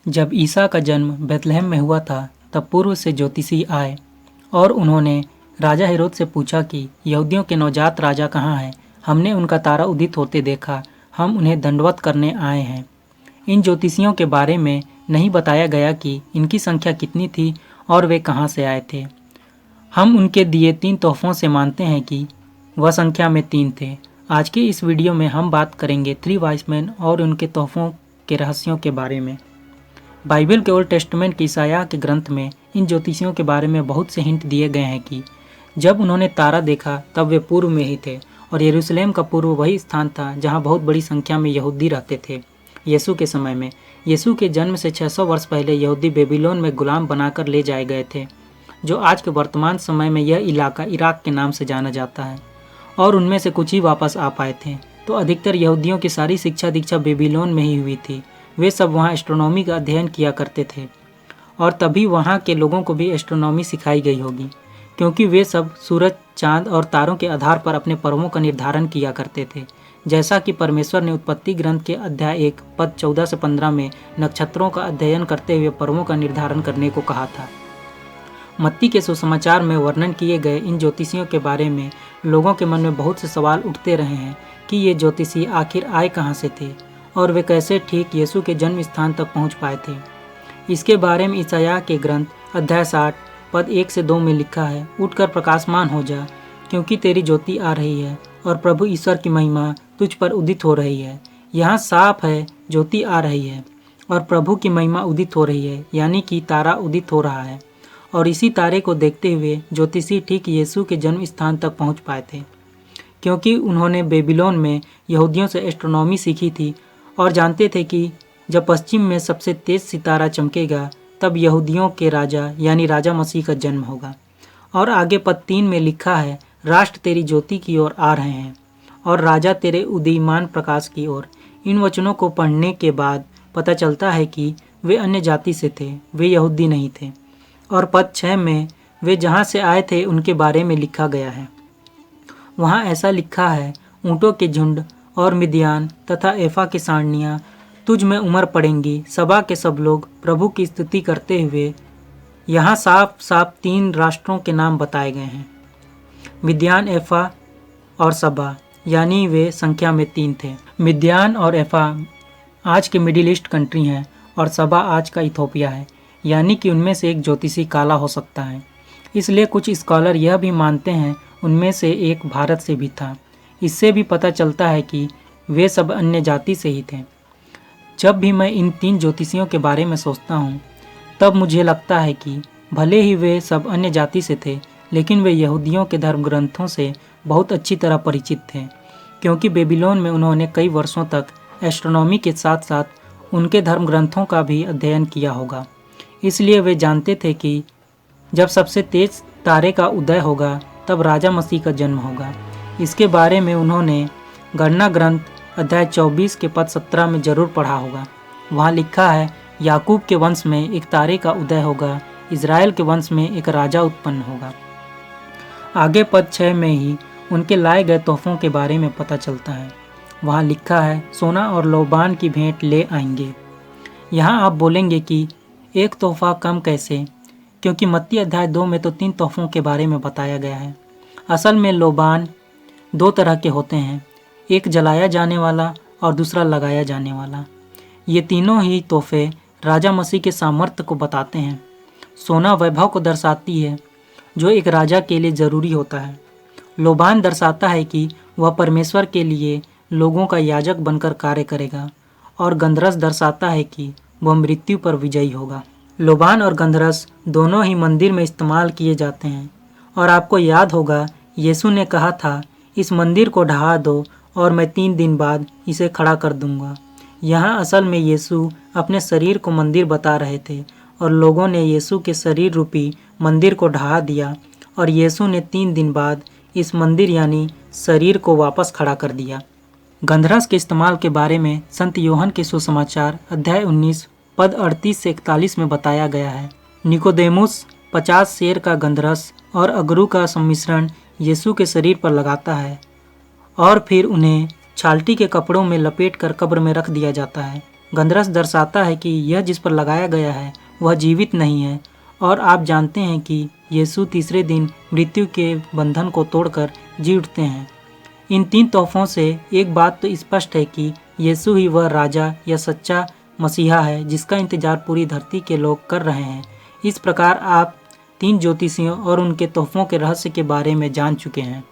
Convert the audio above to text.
जब ईसा का जन्म बेथलेहम में हुआ था तब पूर्व से ज्योतिषी आए और उन्होंने राजा हेरोद से पूछा कि यहूदियों के नवजात राजा कहाँ हैं? हमने उनका तारा उदित होते देखा, हम उन्हें दंडवत करने आए हैं। इन ज्योतिषियों के बारे में नहीं बताया गया कि इनकी संख्या कितनी थी और वे कहाँ से आए थे। हम उनके दिए 3 तोहफों से मानते हैं कि वह संख्या में 3 थे। आज के इस वीडियो में हम बात करेंगे 3 वाइज मैन और उनके तोहफों के रहस्यों के बारे में। बाइबल के ओल्ड टेस्टमेंट के ईसाया के ग्रंथ में इन ज्योतिषियों के बारे में बहुत से हिंट दिए गए हैं कि जब उन्होंने तारा देखा तब वे पूर्व में ही थे और यरूशलेम का पूर्व वही स्थान था जहां बहुत बड़ी संख्या में यहूदी रहते थे। यीशु के समय में, यीशु के जन्म से 600 वर्ष पहले यहूदी बेबीलोन में गुलाम बनाकर ले जाए गए थे, जो आज के वर्तमान समय में यह इलाका इराक के नाम से जाना जाता है, और उनमें से कुछ ही वापस आ पाए थे। तो अधिकतर यहूदियों की सारी शिक्षा दीक्षा बेबीलोन में ही हुई थी। वे सब वहाँ एस्ट्रोनॉमी का अध्ययन किया करते थे और तभी वहाँ के लोगों को भी एस्ट्रोनॉमी सिखाई गई होगी, क्योंकि वे सब सूरज, चांद और तारों के आधार पर अपने पर्वों का निर्धारण किया करते थे, जैसा कि परमेश्वर ने उत्पत्ति ग्रंथ के अध्याय 1 पद 14 से 15 में नक्षत्रों का अध्ययन करते हुए पर्वों का निर्धारण करने को कहा था। मत्ती के सुसमाचार में वर्णन किए गए इन ज्योतिषियों के बारे में लोगों के मन में बहुत से सवाल उठते रहे हैं कि ये ज्योतिषी आखिर आए कहाँ से थे और वे कैसे ठीक यीशु के जन्म स्थान तक पहुँच पाए थे। इसके बारे में ईसाया के ग्रंथ अध्याय 60 पद 1 से 2 में लिखा है, उठकर प्रकाशमान हो जा, क्योंकि तेरी ज्योति आ रही है और प्रभु ईश्वर की महिमा तुझ पर उदित हो रही है। यहाँ साफ है, ज्योति आ रही है और प्रभु की महिमा उदित हो रही है, यानी कि तारा उदित हो रहा है। और इसी तारे को देखते हुए ज्योतिषी ठीक यीशु के जन्म स्थान तक पहुँच पाए थे, क्योंकि उन्होंने बेबीलोन में यहूदियों से एस्ट्रोनॉमी सीखी थी और जानते थे कि जब पश्चिम में सबसे तेज सितारा चमकेगा तब यहूदियों के राजा यानी राजा मसीह का जन्म होगा। और आगे पद 3 में लिखा है, राष्ट्र तेरी ज्योति की ओर आ रहे हैं और राजा तेरे उदीयमान प्रकाश की ओर। इन वचनों को पढ़ने के बाद पता चलता है कि वे अन्य जाति से थे, वे यहूदी नहीं थे। और पद 6 में वे जहाँ से आए थे उनके बारे में लिखा गया है। वहाँ ऐसा लिखा है, ऊँटों के झुंड और मिद्यान तथा एफा की सारनियाँ तुझ में उमड़ पड़ेंगी। सभा के सब लोग प्रभु की स्तुति करते हुए। यहाँ साफ साफ 3 राष्ट्रों के नाम बताए गए हैं, मिद्यान, एफा और सभा, यानी वे संख्या में 3 थे। मिद्यान और एफा आज के मिडिल ईस्ट कंट्री हैं और सभा आज का इथोपिया है, यानी कि उनमें से एक ज्योतिषी काला हो सकता है। इसलिए कुछ स्कॉलर यह भी मानते हैं उनमें से एक भारत से भी था। इससे भी पता चलता है कि वे सब अन्य जाति से ही थे। जब भी मैं इन 3 ज्योतिषियों के बारे में सोचता हूँ तब मुझे लगता है कि भले ही वे सब अन्य जाति से थे, लेकिन वे यहूदियों के धर्म ग्रंथों से बहुत अच्छी तरह परिचित थे, क्योंकि बेबीलोन में उन्होंने कई वर्षों तक एस्ट्रोनॉमी के साथ साथ उनके धर्म ग्रंथों का भी अध्ययन किया होगा। इसलिए वे जानते थे कि जब सबसे तेज तारे का उदय होगा तब राजा मसीह का जन्म होगा। इसके बारे में उन्होंने गणना ग्रंथ अध्याय 24 के पद 17 में जरूर पढ़ा होगा। वहाँ लिखा है, याकूब के वंश में एक तारे का उदय होगा, इज़राइल के वंश में एक राजा उत्पन्न होगा। आगे पद 6 में ही उनके लाए गए तोहफों के बारे में पता चलता है। वहाँ लिखा है, सोना और लोबान की भेंट ले आएंगे। यहाँ आप बोलेंगे कि एक तोहफा कम कैसे, क्योंकि मत्ती अध्याय 2 में तो 3 तोहफों के बारे में बताया गया है। असल में लोबान 2 तरह के होते हैं, एक जलाया जाने वाला और दूसरा लगाया जाने वाला। ये तीनों ही तोहफे राजा मसीह के सामर्थ्य को बताते हैं। सोना वैभव को दर्शाती है, जो एक राजा के लिए ज़रूरी होता है। लोबान दर्शाता है कि वह परमेश्वर के लिए लोगों का याजक बनकर कार्य करेगा, और गंधरस दर्शाता है कि वह मृत्यु पर विजयी होगा। लोबान और गंधरस दोनों ही मंदिर में इस्तेमाल किए जाते हैं, और आपको याद होगा यीशु ने कहा था, इस मंदिर को ढहा दो और मैं 3 दिन बाद इसे खड़ा कर दूंगा। यहाँ असल में यीशु अपने शरीर को मंदिर बता रहे थे और लोगों ने यीशु के शरीर रूपी मंदिर को ढहा दिया और यीशु ने 3 दिन बाद इस मंदिर यानी शरीर को वापस खड़ा कर दिया। गंधरस के इस्तेमाल के बारे में संत योहन के सुसमाचार अध्याय 19 पद 38 से 41 में बताया गया है। निकोदेमुस 50 सेर का गंधरस और अगरू का सम्मिश्रण यीशु के शरीर पर लगाता है और फिर उन्हें छाल्टी के कपड़ों में लपेटकर कब्र में रख दिया जाता है। गंधरस दर्शाता है कि यह जिस पर लगाया गया है वह जीवित नहीं है, और आप जानते हैं कि यीशु तीसरे दिन मृत्यु के बंधन को तोड़कर जी उठते हैं। इन 3 तोहफों से एक बात तो स्पष्ट है कि यीशु ही वह राजा या सच्चा मसीहा है जिसका इंतजार पूरी धरती के लोग कर रहे हैं। इस प्रकार आप 3 ज्योतिषियों और उनके तोहफों के रहस्य के बारे में जान चुके हैं।